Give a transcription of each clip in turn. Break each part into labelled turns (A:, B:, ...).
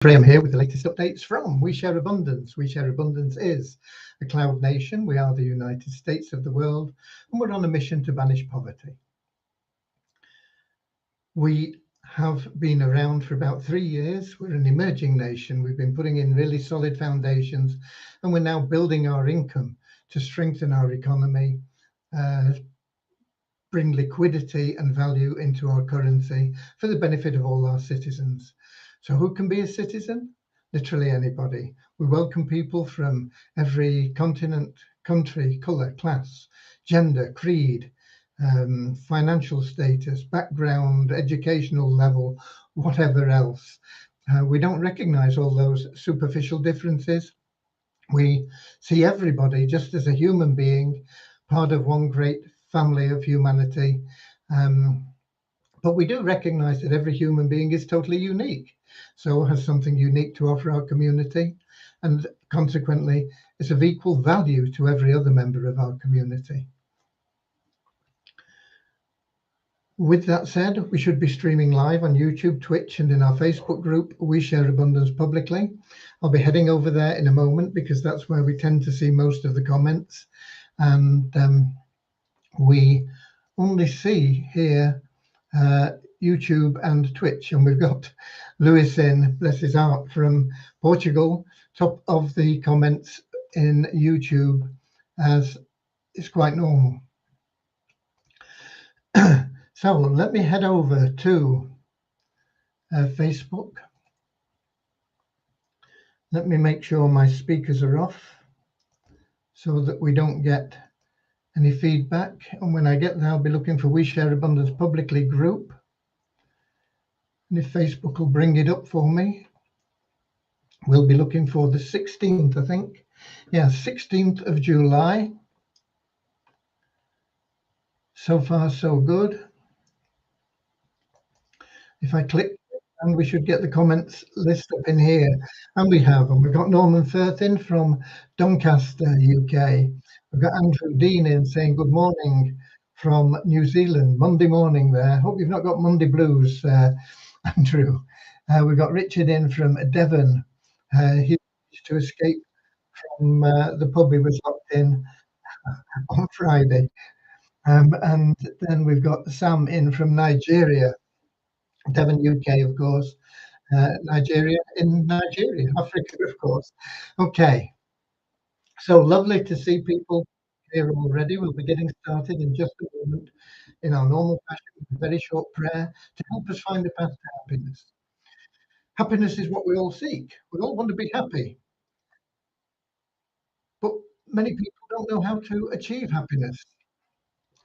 A: Graham here with the latest updates from We Share Abundance. We Share Abundance is a cloud nation. We are the United States of the world, and we're on a mission to banish poverty. We have been around for about 3 years. We're an emerging nation. We've been putting in really solid foundations, and we're now building our income to strengthen our economy, bring liquidity and value into our currency for the benefit of all our citizens. So who can be a citizen? Literally anybody. We welcome people from every continent, country, colour, class, gender, creed, financial status, background, educational level, whatever else. We don't recognise all those superficial differences. We see everybody just as a human being, part of one great family of humanity. But we do recognise that every human being is totally unique, so has something unique to offer our community, and consequently is of equal value to every other member of our community. With that said, we should be streaming live on YouTube, Twitch, and in our Facebook group, We Share Abundance Publicly. I'll be heading over there in a moment because that's where we tend to see most of the comments. And we only see here YouTube and Twitch, and we've got Lewis in, bless his heart, from Portugal, top of the comments in YouTube, as is quite normal. So let me head over to Facebook. Let me make sure my speakers are off so that we don't get any feedback. And when I get there, I'll be looking for We Share Abundance Publicly group. And if Facebook will bring it up for me, we'll be looking for the 16th, I think. Yeah, 16th of July. So far, so good. If I click, and we should get the comments list up in here. And we have, and we've got Norman Firth in from Doncaster, UK. We've got Andrew Dean in saying good morning from New Zealand, Monday morning there. Hope you've not got Monday blues, Andrew. We've got Richard in from Devon. He managed to escape from the pub he was locked in on Friday. And then we've got Sam in from Nigeria, Devon, UK, of course. Nigeria, Africa, of course. Okay. So lovely to see people here already. We'll be getting started in just a moment in our normal fashion with a very short prayer to help us find the path to happiness. Happiness is what we all seek. We all want to be happy. But many people don't know how to achieve happiness.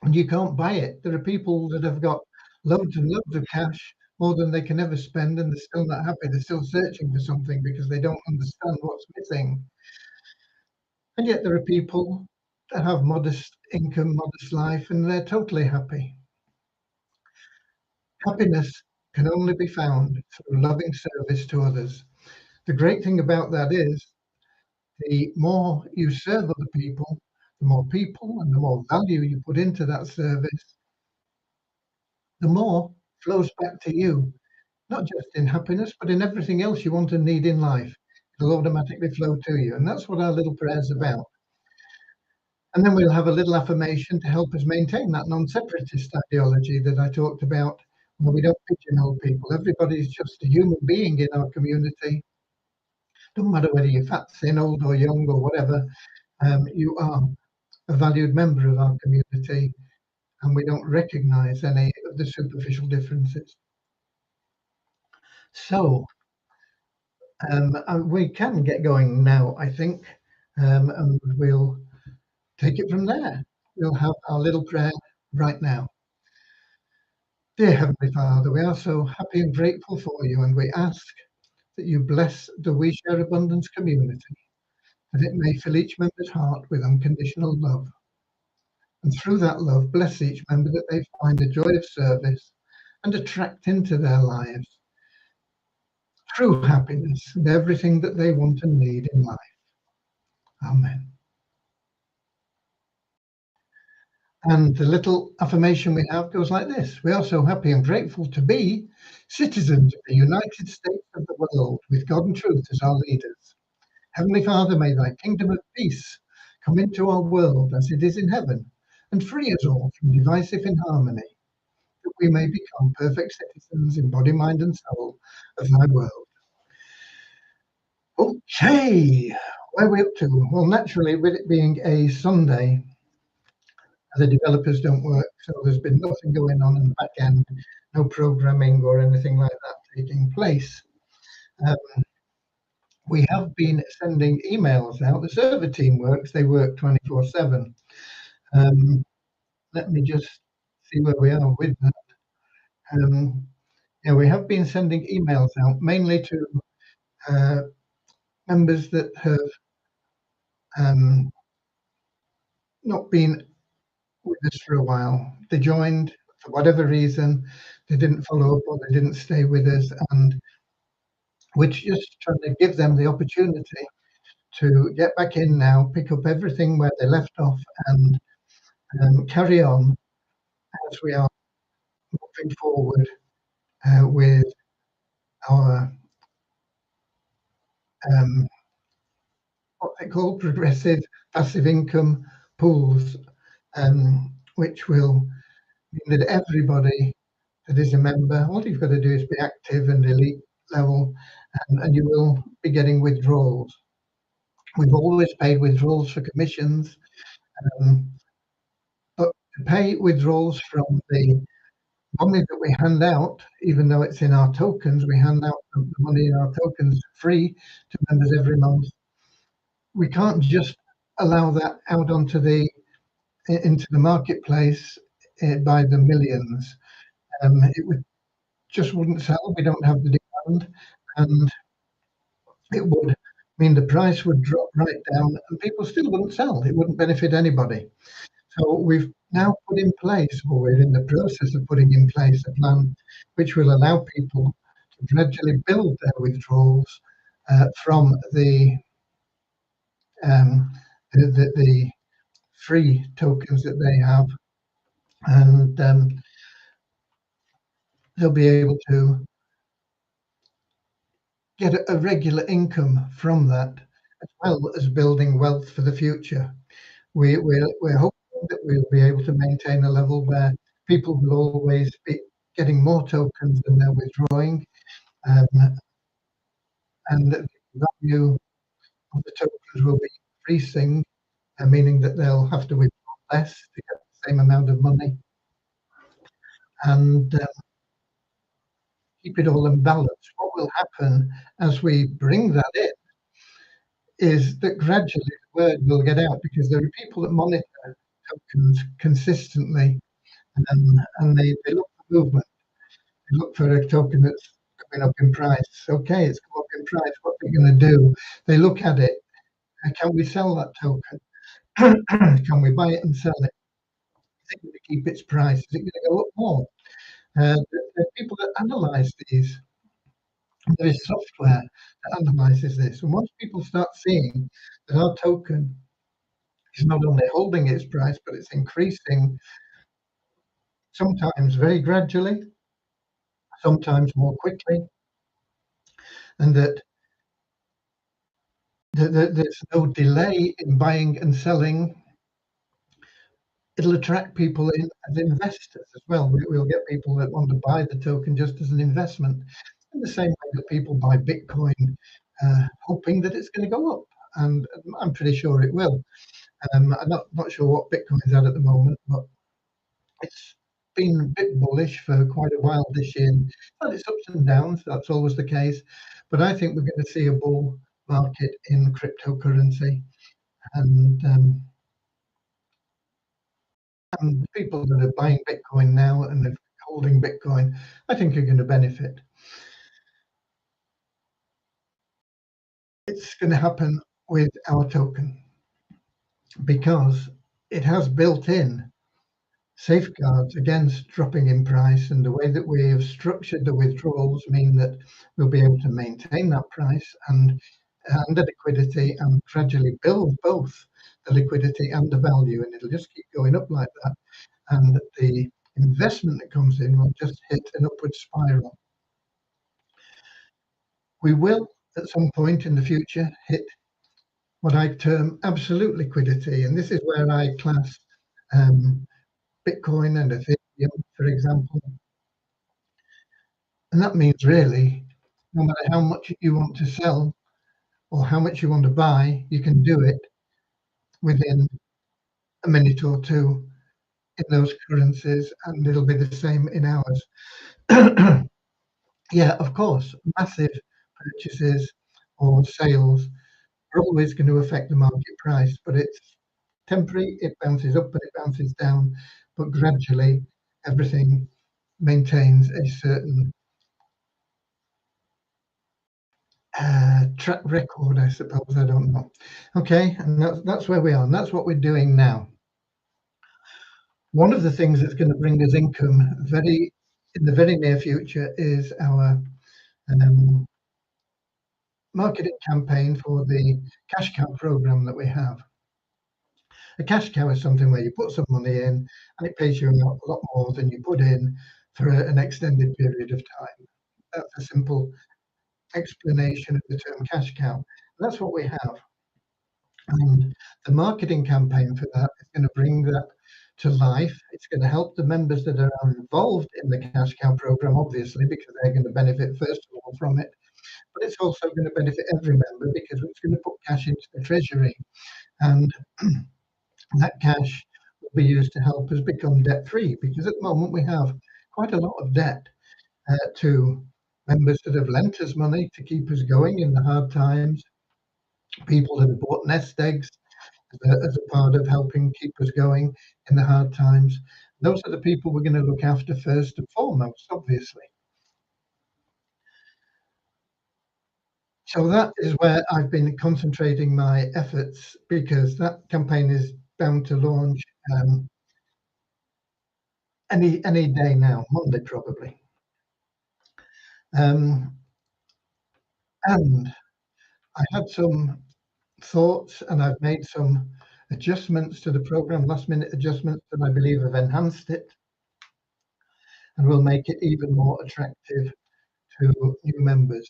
A: And you can't buy it. There are people that have got loads and loads of cash, more than they can ever spend, and they're still not happy. They're still searching for something because they don't understand what's missing. And yet there are people that have modest income, modest life, and they're totally happy. Happiness can only be found through loving service to others. The great thing about that is the more you serve other people, the more people and the more value you put into that service, the more flows back to you, not just in happiness, but in everything else you want and need in life. It'll automatically flow to you. And that's what our little prayer is about. And then we'll have a little affirmation to help us maintain that non-separatist ideology that I talked about, where we don't pigeonhole people. Everybody is just a human being in our community. Doesn't matter whether you're fat, thin, old or young or whatever, you are a valued member of our community, and we don't recognise any of the superficial differences. So we can get going now, I think, and we'll take it from there. We'll have our little prayer right now. Dear Heavenly Father, we are so happy and grateful for you, and we ask that you bless the We Share Abundance community, that it may fill each member's heart with unconditional love. And through that love, bless each member that they find the joy of service and attract into their lives true happiness and everything that they want and need in life. Amen. And the little affirmation we have goes like this: we are so happy and grateful to be citizens of the United States of the world, with God and truth as our leaders. Heavenly Father, may thy kingdom of peace come into our world as it is in heaven, and free us all from divisive inharmony, that we may become perfect citizens in body, mind, and soul of thy world. Okay, where are we up to? Well, naturally, with it being a Sunday, the developers don't work, so there's been nothing going on in the back end, no programming or anything like that taking place. We have been sending emails out. The server team works, they work 24/7. Let me just see where we are with that. Yeah, we have been sending emails out mainly to members that have not been with us for a while. They joined for whatever reason, they didn't follow up or they didn't stay with us, and we're just trying to give them the opportunity to get back in now, pick up everything where they left off, and carry on as we are moving forward with our what they call progressive passive income pools, which will mean that everybody that is a member, all you've got to do is be active and elite level, and you will be getting withdrawals. We've always paid withdrawals for commissions, but to pay withdrawals from the money that we hand out, even though it's in our tokens, we hand out the money in our tokens free to members every month. We can't just allow that out onto into the marketplace by the millions. It would just wouldn't sell. We don't have the demand, and it would mean the price would drop right down, and people still wouldn't sell. It wouldn't benefit anybody. So we've now put in place, or we're in the process of putting in place, a plan which will allow people to gradually build their withdrawals from the free tokens that they have, and they'll be able to get a regular income from that, as well as building wealth for the future. We're hoping that we'll be able to maintain a level where people will always be getting more tokens than they're withdrawing, and the value of the tokens will be increasing, meaning that they'll have to withdraw less to get the same amount of money, and keep it all in balance. What will happen as we bring that in is that gradually the word will get out, because there are people that monitor tokens consistently, and they look for movement. They look for a token that's coming up in price. Okay, it's come up in price. What are they going to do? They look at it. Can we sell that token? Can we buy it and sell it? Is it going to keep its price? Is it going to go up more? There are people that analyze these. There is software that analyzes this. And once people start seeing that our token is not only holding its price, but it's increasing, sometimes very gradually, sometimes more quickly, and that there's no delay in buying and selling, it'll attract people in as investors as well. We'll get people that want to buy the token just as an investment, in the same way that people buy Bitcoin, hoping that it's going to go up, and I'm pretty sure it will. I'm not sure what Bitcoin's at the moment, but it's been a bit bullish for quite a while this year. Well, it's ups and downs. That's always the case, but I think we're going to see a bull market in cryptocurrency, and the people that are buying Bitcoin now and are holding Bitcoin, I think, are going to benefit. It's going to happen with our token because it has built in safeguards against dropping in price, and the way that we have structured the withdrawals mean that we'll be able to maintain that price, and and the liquidity and gradually build both the liquidity and the value, and it'll just keep going up like that. And the investment that comes in will just hit an upward spiral. We will, at some point in the future, hit what I term absolute liquidity, and this is where I class Bitcoin and Ethereum, for example. And that means really, no matter how much you want to sell or how much you want to buy, you can do it within a minute or two in those currencies, and it'll be the same in ours. Yeah, of course, massive purchases or sales are always going to affect the market price, but it's temporary. It bounces up and it bounces down, but gradually everything maintains a certain track record, I suppose. I don't know. Okay, and that's where we are, and that's what we're doing now. One of the things that's going to bring us income in the very near future is our marketing campaign for the cash cow program that we have. A cash cow is something where you put some money in and it pays you a lot more than you put in for an extended period of time. That's a simple explanation of the term cash cow. And that's what we have. And the marketing campaign for that is going to bring that to life. It's going to help the members that are involved in the cash cow program, obviously, because they're going to benefit first of all from it. But it's also going to benefit every member because it's going to put cash into the treasury. And that cash will be used to help us become debt free, because at the moment we have quite a lot of debt to members that have lent us money to keep us going in the hard times, people that have bought nest eggs as a part of helping keep us going in the hard times. Those are the people we're going to look after first and foremost, obviously. So that is where I've been concentrating my efforts, because that campaign is bound to launch any day now, Monday probably. And I had some thoughts, and I've made some adjustments to the program, last minute adjustments that I believe have enhanced it and will make it even more attractive to new members.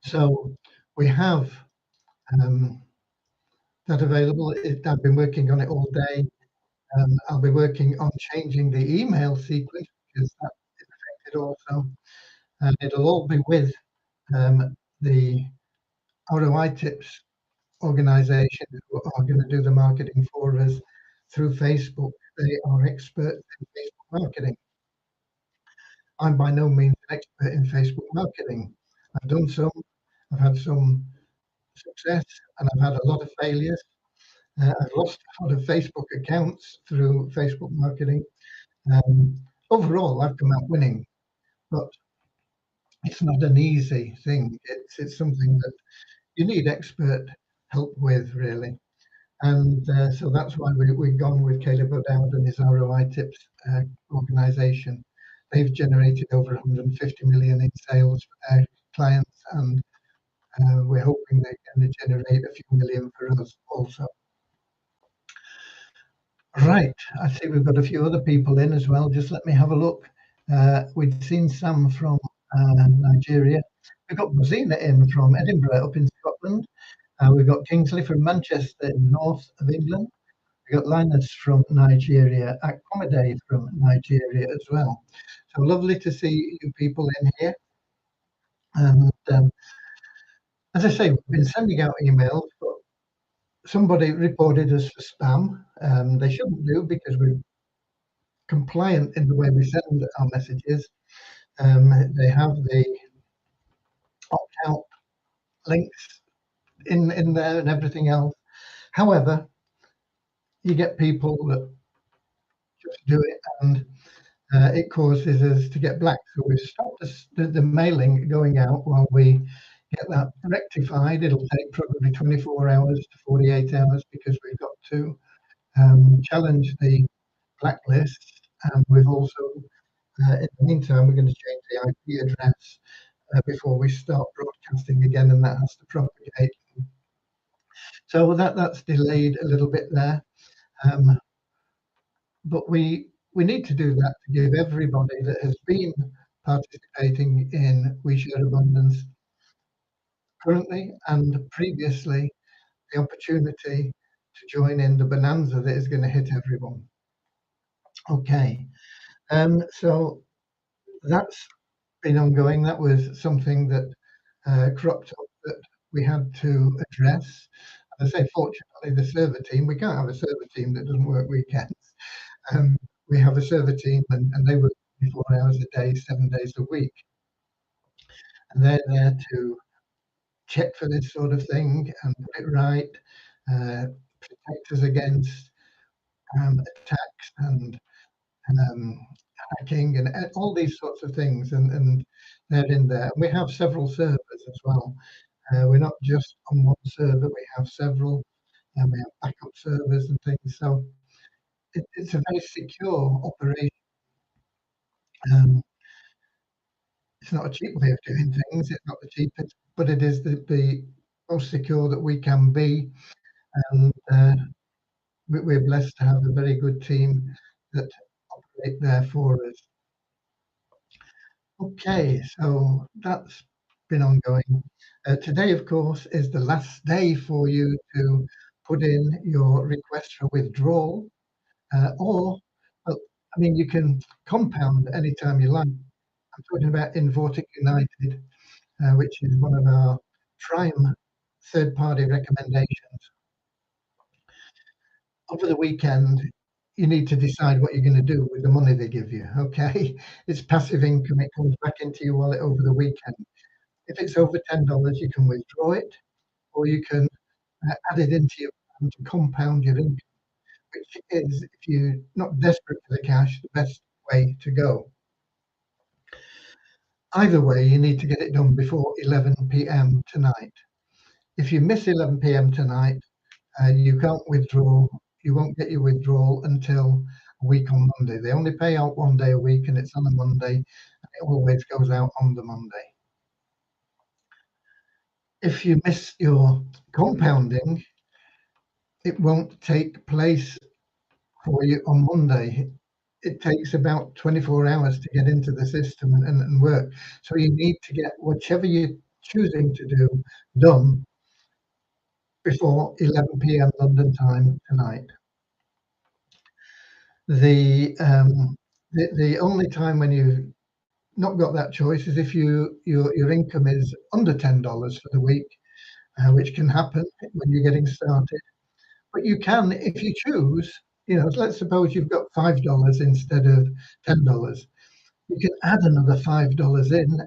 A: So we have that available. I've been working on it all day. I'll be working on changing the email sequence, because that is affected also. And it'll all be with the ROI Tips organization, who are going to do the marketing for us through Facebook. They are experts in Facebook marketing. I'm by no means an expert in Facebook marketing. I've done some, I've had some success, and I've had a lot of failures. I've lost a lot of Facebook accounts through Facebook marketing. Overall, I've come out winning, but it's not an easy thing. It's something that you need expert help with, really. And so that's why we've gone with Caleb O'Dowd and his ROI Tips organization. They've generated over 150 million in sales for their clients, and we're hoping they're going to generate a few million for us also. Right, I see we've got a few other people in as well. Just let me have a look. We've seen Sam from Nigeria. We've got Bozina in from Edinburgh up in Scotland. We've got Kingsley from Manchester in the north of England. We've got Linus from Nigeria, Akomade from Nigeria as well. So lovely to see you people in here. And as I say, we've been sending out emails, but somebody reported us for spam. They shouldn't do, because we're compliant in the way we send our messages. They have the opt-out links in there and everything else. However, you get people that just do it, and it causes us to get black. So we've stopped the mailing going out while we get that rectified. It'll take probably 24 hours to 48 hours, because we've got to challenge the blacklist. And we've also, in the meantime, we're going to change the IP address before we start broadcasting again, and that has to propagate. So that's delayed a little bit there. But we need to do that to give everybody that has been participating in We Share Abundance currently and previously the opportunity to join in the bonanza that is going to hit everyone. Okay, so that's been ongoing. That was something that cropped up that we had to address. As I say, fortunately, the server team, we can't have a server team that doesn't work weekends. We have a server team and they work 24 hours a day, 7 days a week. And they're there to check for this sort of thing and put it right, protect us against attacks and hacking and all these sorts of things. And they're in there. We have several servers as well. We're not just on one server, we have several, and we have backup servers and things. So it's a very secure operation. It's not a cheap way of doing things. It's not the cheapest, but it is the most secure that we can be. And we're blessed to have a very good team that operate there for us. Okay, so that's been ongoing. Today, of course, is the last day for you to put in your request for withdrawal, or, well, I mean, you can compound anytime you like. I'm talking about Invortic United, which is one of our prime third-party recommendations. Over the weekend, you need to decide what you're going to do with the money they give you. Okay, it's passive income; it comes back into your wallet over the weekend. If it's over $10, you can withdraw it, or you can add it into your plan to compound your income, which is, if you're not desperate for the cash, the best way to go. Either way, you need to get it done before 11 p.m. tonight. If you miss 11 p.m. tonight, you can't withdraw. You won't get your withdrawal until a week on Monday. They only pay out 1 day a week, and it's on a Monday. And it always goes out on the Monday. If you miss your compounding, it won't take place for you on Monday. It takes about 24 hours to get into the system and work. So you need to get whichever you're choosing to do done before 11 p.m. London time tonight. The only time when you've not got that choice is if your income is under $10 for the week, which can happen when you're getting started. But you can, if you choose, let's suppose you've got $5 instead of $10. You can add another $5 in,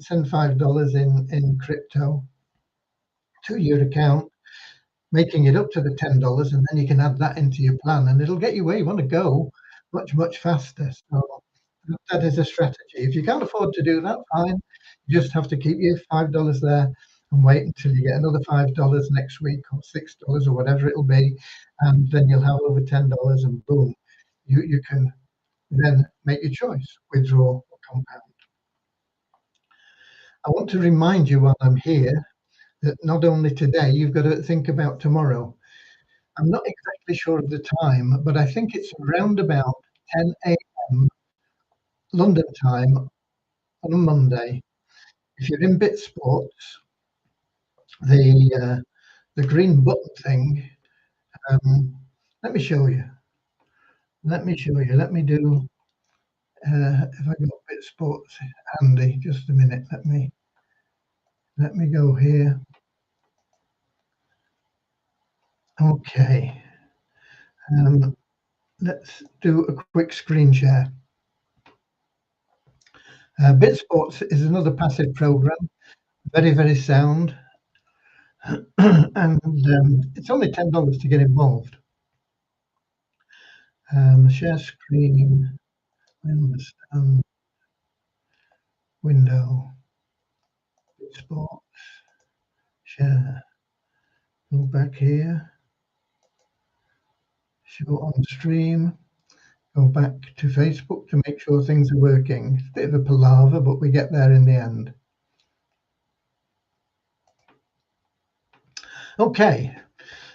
A: send $5 in crypto to your account, making it up to the $10, and then you can add that into your plan, and it'll get you where you want to go much, much faster. So that is a strategy. If you can't afford to do that, fine. You just have to keep your $5 there and wait until you get another $5 next week or $6 or whatever it'll be, and then you'll have over $10, and boom, you can then make your choice, withdraw or compound. I want to remind you while I'm here that not only today, you've got to think about tomorrow. I'm not exactly sure of the time, but I think it's around about 10 a.m. London time on a Monday. If you're in Bit Sports, the green button thing, let me show you. Let me show you. Let me do, if I got Bit Sports handy, just a minute. Let me go here. Okay. Let's do a quick screen share. Bit Sports is another passive program, very, very sound. And it's only $10 to get involved. Share screen, understand, window, Bit Sports, share, go back here, show on stream, go back to Facebook to make sure things are working. It's a bit of a palaver, but we get there in the end. Okay,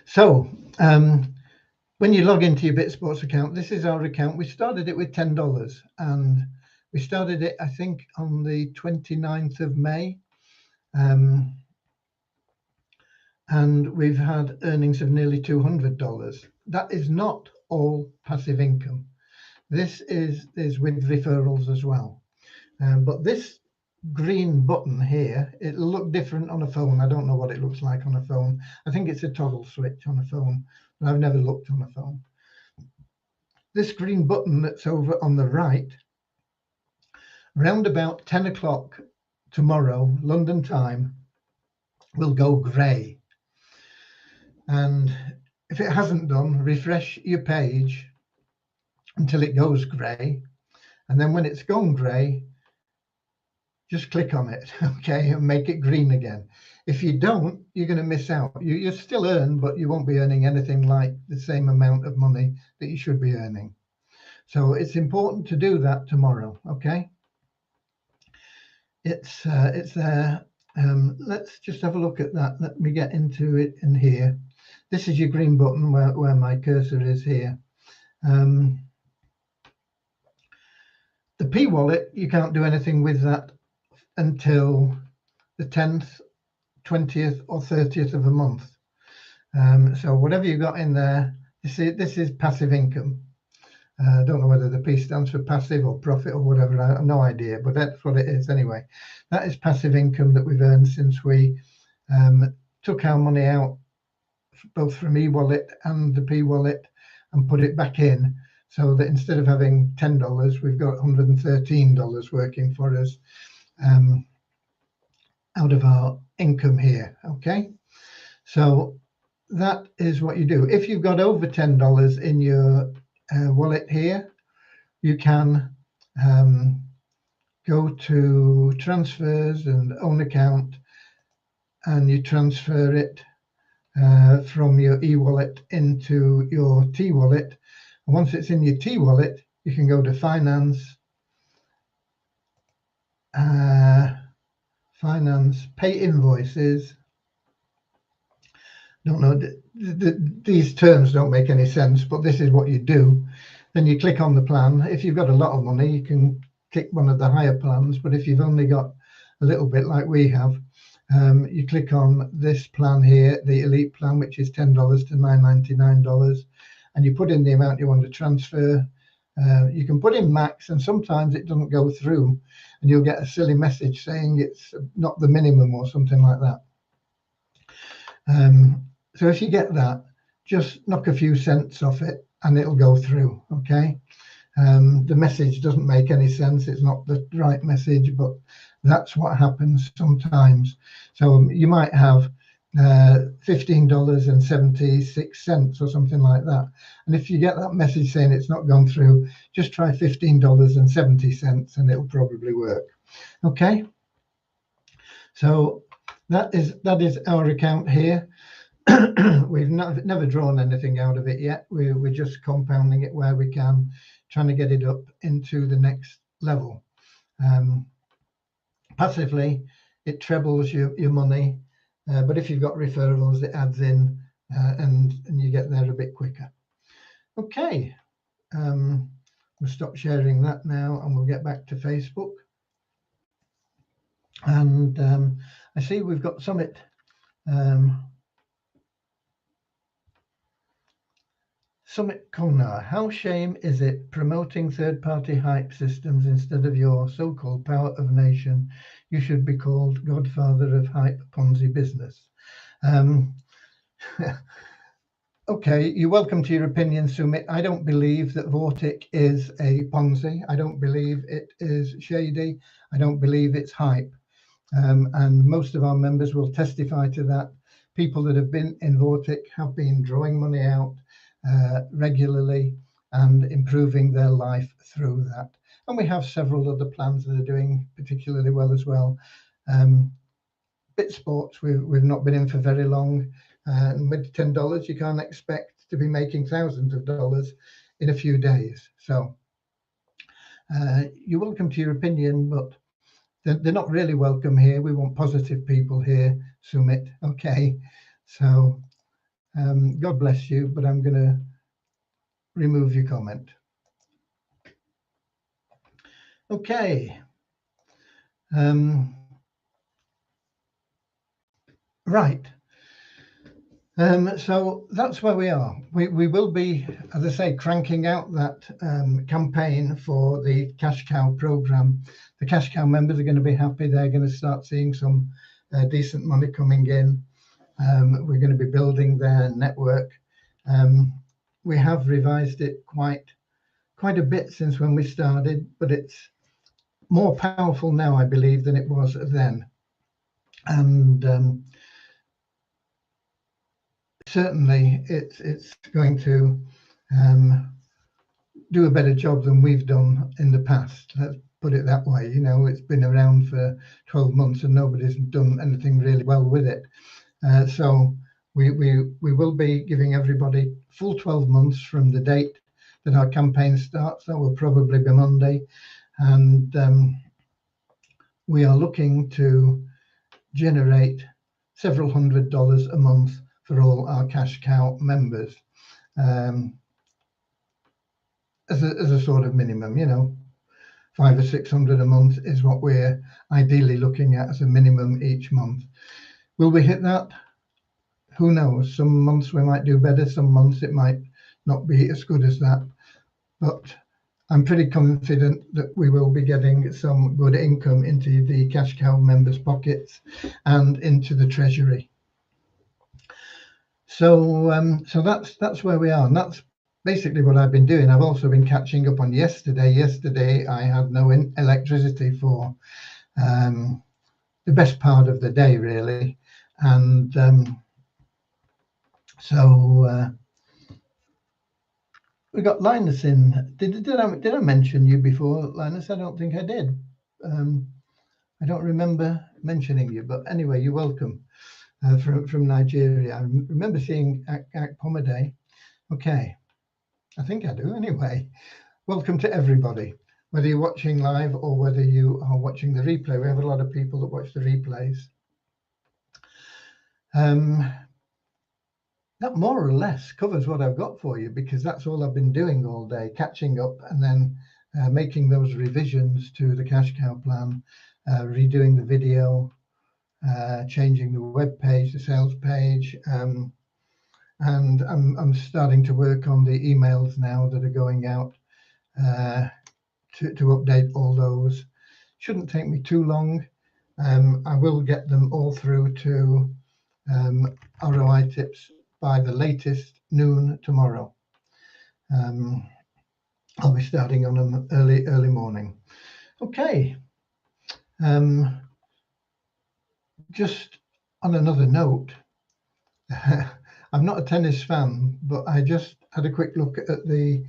A: so when you log into your BitSports account, this is our account. We started it with $10, and we started it, I think, on the 29th of May. And we've had earnings of nearly $200. That is not all passive income. This is with referrals as well. But this green button here, it'll look different on a phone. I don't know what it looks like on a phone. I think it's a toggle switch on a phone, but I've never looked on a phone. This green button that's over on the right, round about 10 o'clock tomorrow, London time, will go grey. And if it hasn't done, refresh your page until it goes grey. And then when it's gone grey, just click on it, okay, and make it green again. If you don't, you're going to miss out. You'll still earn, but you won't be earning anything like the same amount of money that you should be earning. So it's important to do that tomorrow, okay? It's there. Let's just have a look at that. Let me get into it in here. This is your green button where my cursor is here. The P wallet, you can't do anything with that until the 10th, 20th or 30th of a month. So whatever you got in there, this is passive income. I don't know whether the P stands for passive or profit or whatever. I have no idea, but that's what it is anyway. That is passive income that we've earned since we took our money out, both from eWallet and the P wallet, and put it back in, so that instead of having $10, we've got $113 working for us out of our income here. Okay, so that is what you do. If you've got over $10 in your wallet here, you can go to transfers and own account, and you transfer it from your eWallet into your T wallet. And once it's in your T wallet, you can go to finance, pay invoices. Don't know, these terms don't make any sense, but this is what you do. Then you click on the plan. If you've got a lot of money, you can click one of the higher plans, but if you've only got a little bit like we have, you click on this plan here, the Elite plan, which is $10 to $999, and you put in the amount you want to transfer. You can put in max, and sometimes it doesn't go through, and you'll get a silly message saying it's not the minimum or something like that. So if you get that, just knock a few cents off it and it'll go through, okay? The message doesn't make any sense. It's not the right message, but that's what happens sometimes. So you might have $15.76 or something like that. And if you get that message saying it's not gone through, just try $15.70 and it'll probably work. Okay. So that is our account here. We've never drawn anything out of it yet. We're just compounding it where we can, trying to get it up into the next level. Passively, it trebles your money, but if you've got referrals, it adds in and you get there a bit quicker. Okay, we'll stop sharing that now and we'll get back to Facebook. And I see we've got Summit. Summit Kona, how shame is it promoting third-party hype systems instead of your so-called power of nation? You should be called godfather of hype Ponzi business. Okay, you're welcome to your opinion, Sumit. I don't believe that Vortic is a Ponzi. I don't believe it is shady. I don't believe it's hype. And most of our members will testify to that. People that have been in Vortic have been drawing money out regularly and improving their life through that. And we have several other plans that are doing particularly well as well. BitSports, we've not been in for very long. And with $10, you can't expect to be making thousands of dollars in a few days. So you're welcome to your opinion, but they're not really welcome here. We want positive people here, Sumit. Okay, so God bless you, but I'm going to remove your comment. Okay. Right. So that's where we are. We will be, as I say, cranking out that campaign for the Cash Cow program. The Cash Cow members are going to be happy. They're going to start seeing some decent money coming in. We're going to be building their network. We have revised it quite a bit since when we started, but it's more powerful now, I believe, than it was then. And certainly it's going to do a better job than we've done in the past. Let's put it that way. You know, it's been around for 12 months and nobody's done anything really well with it. So we will be giving everybody full 12 months from the date that our campaign starts. That will probably be Monday. And we are looking to generate several $100s a month for all our Cash Cow members, as a sort of minimum. You know, 500 or 600 a month is what we're ideally looking at as a minimum each month. Will we hit that? Who knows? Some months we might do better, some months it might not be as good as that, but I'm pretty confident that we will be getting some good income into the Cash Cow members' pockets and into the treasury. So that's where we are, and that's basically what I've been doing. I've also been catching up on yesterday. Yesterday I had no electricity for the best part of the day, really, and so we got Linus in. Did I mention you before, Linus? I don't think I did. I don't remember mentioning you, but anyway, you're welcome. From Nigeria. I remember seeing Akpomade. Okay, I think I do anyway. Welcome to everybody, whether you're watching live or whether you are watching the replay. We have a lot of people that watch the replays. That more or less covers what I've got for you, because that's all I've been doing all day, catching up and then making those revisions to the Cash Cow plan, redoing the video, changing the web page, the sales page, and I'm starting to work on the emails now that are going out to update all those. Shouldn't take me too long. I will get them all through to ROI Tips by the latest noon tomorrow. I'll be starting on them early morning. Okay. Just on another note, I'm not a tennis fan, but I just had a quick look at the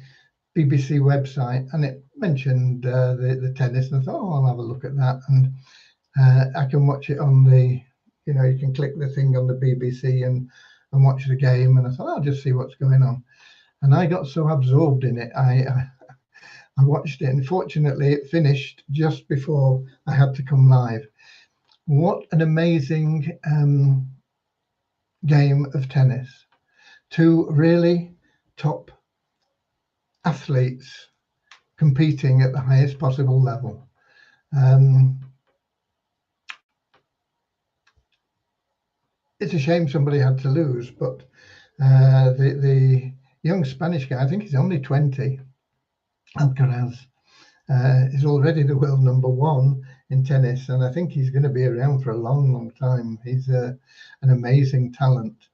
A: BBC website and it mentioned the tennis, and I thought, oh, I'll have a look at that, and I can watch it on the, you know, you can click the thing on the BBC and watch the game, and I thought, I'll just see what's going on, and I got so absorbed in it, I watched it, and fortunately it finished just before I had to come live. What an amazing game of tennis. Two really top athletes competing at the highest possible level. It's a shame somebody had to lose, but the young Spanish guy, I think he's only 20, Alcaraz, is already the world #1 in tennis, and I think he's going to be around for a long time. He's an amazing talent,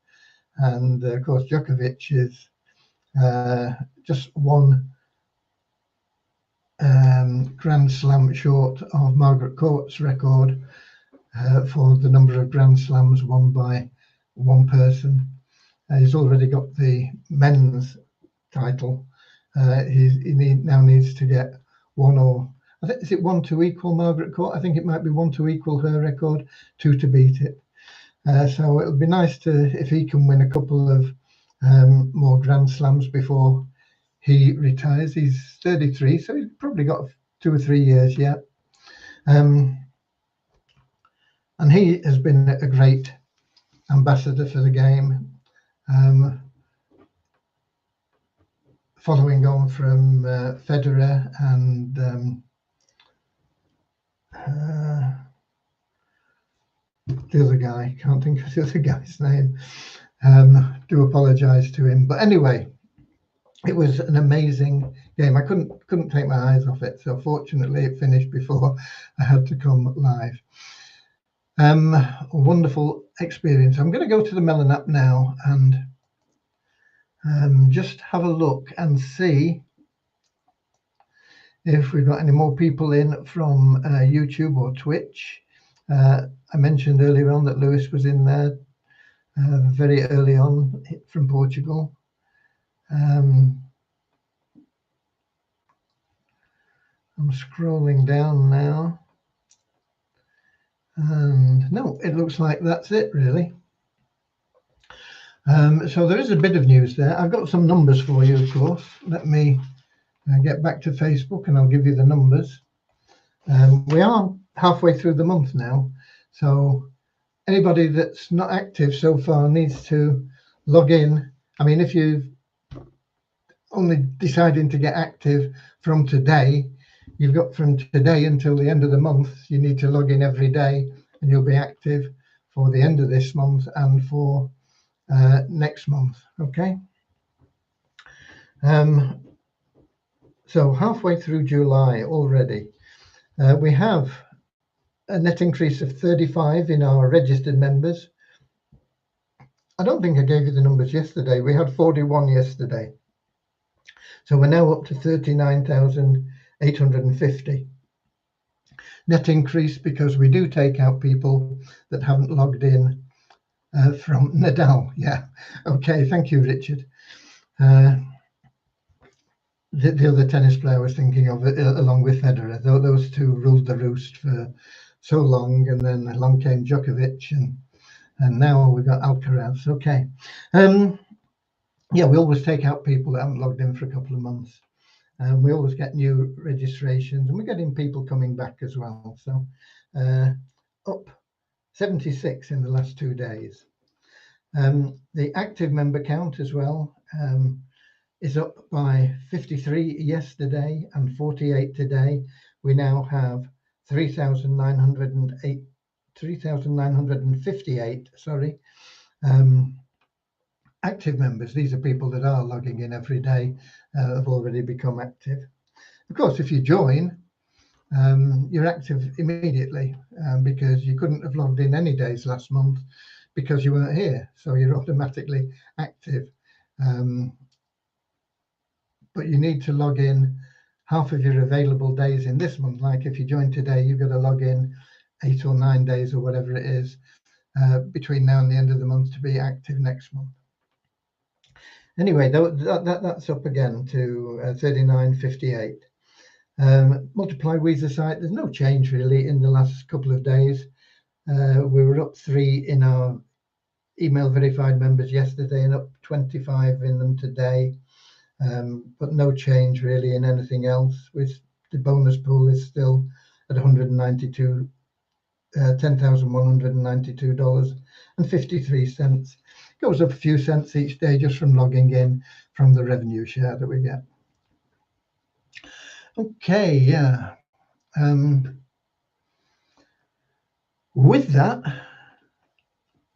A: and of course Djokovic is just one Grand Slam short of Margaret Court's record for the number of Grand Slams won by one person. He's already got the men's title. He now needs to get one, or I think, is it one to equal Margaret Court? I think it might be one to equal her record, 2 to beat it. So it'll be nice if he can win a couple of more Grand Slams before he retires. He's 33, so he's probably got 2 or 3 years yet. And he has been a great ambassador for the game, following on from Federer and the other guy. Can't think of the other guy's name. Do apologise to him, but anyway, it was an amazing game. I couldn't take my eyes off it, so fortunately it finished before I had to come live. A wonderful experience. I'm going to go to the Melon app now and just have a look and see if we've got any more people in from YouTube or Twitch. I mentioned earlier on that Lewis was in there very early on from Portugal. I'm scrolling down now, and no, it looks like that's it really. So there is a bit of news there. I've got some numbers for you, of course. Let me get back to Facebook and I'll give you the numbers. We are halfway through the month now, so anybody that's not active so far needs to log in. I mean, if you've only deciding to get active from today, you've got from today until the end of the month. You need to log in every day and you'll be active for the end of this month and for next month. Okay. So halfway through July already, we have a net increase of 35 in our registered members. I don't think I gave you the numbers yesterday. We had 41 yesterday. So we're now up to 39,850. Net increase because we do take out people that haven't logged in from Nadal. Yeah. Okay. Thank you, Richard. The other tennis player I was thinking of, along with Federer, those two ruled the roost for so long, and then along came Djokovic, and now we've got Alcaraz. Okay. Yeah, we always take out people that haven't logged in for a couple of months. We always get new registrations, and we're getting people coming back as well. So up 76 in the last 2 days. The active member count as well is up by 53 yesterday and 48 today. We now have 3,958, sorry, active members. These are people that are logging in every day, have already become active. Of course, if you join, you're active immediately because you couldn't have logged in any days last month because you weren't here. So you're automatically active. But you need to log in half of your available days in this month. Like if you join today, you've got to log in 8 or 9 days or whatever it is between now and the end of the month to be active next month. Anyway, that's up again to 39.58. Multiply Weezer site, there's no change really in the last couple of days. We were up 3 in our email verified members yesterday and up 25 in them today. But no change really in anything else. With the bonus pool is still at $10,192.53. Goes up a few cents each day just from logging in from the revenue share that we get. Okay, yeah. With that,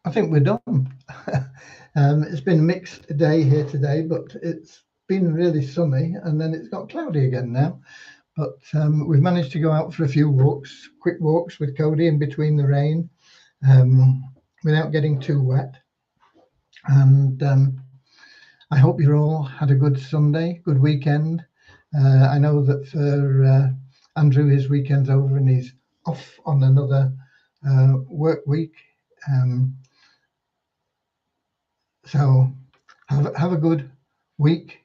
A: I think we're done. It's been a mixed day here today, but it's been really sunny, and then it's got cloudy again now. But we've managed to go out for a few walks, quick walks with Cody in between the rain, without getting too wet. And I hope you all had a good Sunday, good weekend. I know that for Andrew, his weekend's over and he's off on another work week. So have a good week.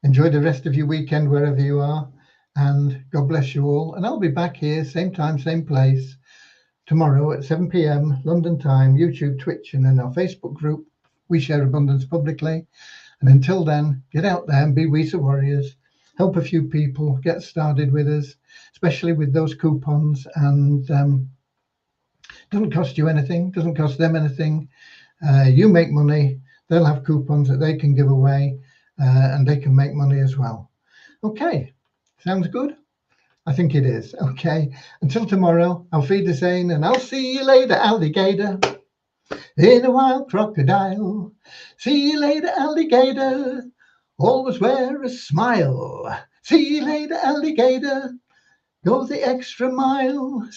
A: Enjoy the rest of your weekend wherever you are, and God bless you all. And I'll be back here, same time, same place, tomorrow at 7 p.m. London time, YouTube, Twitch, and then our Facebook group. We share abundance publicly. And until then, get out there and be WISA warriors. Help a few people get started with us, especially with those coupons. And doesn't cost you anything, doesn't cost them anything. You make money, they'll have coupons that they can give away, and they can make money as well. Okay, sounds good? I think it is. Okay, until tomorrow, Auf Wiedersehen, and I'll see you later, alligator. In a wild crocodile. See you later, alligator. Always wear a smile. See you later, alligator. Go the extra mile.